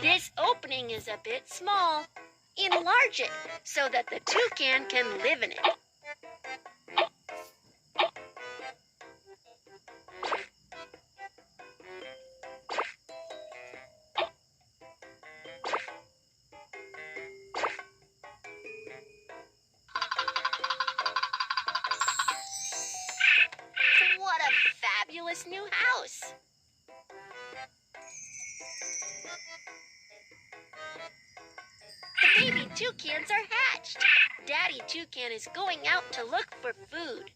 This opening is a bit small. Enlarge it so that the toucan can live in it. What a fabulous new house! The baby toucans are hatched. Daddy toucan is going out to look for food.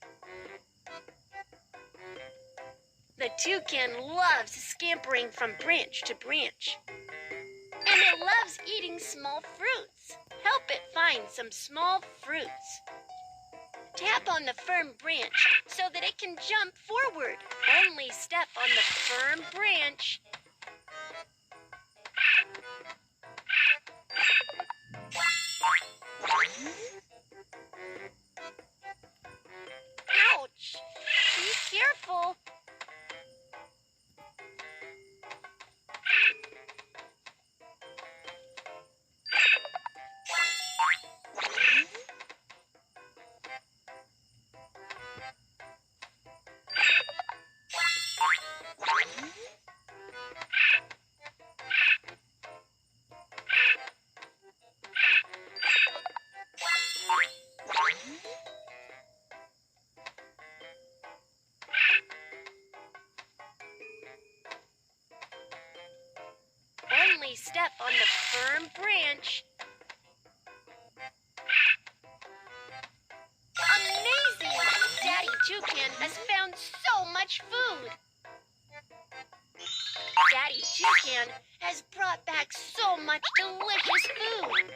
The toucan loves scampering from branch to branch. And it loves eating small fruits. Help it find some small fruits. Tap on the firm branch so that it can jump forward. Only step on the firm branch. Ouch! Be careful. Only step on the firm branch. Amazing! Daddy Toucan has found so much food. Daddy Toucan has brought back so much delicious food.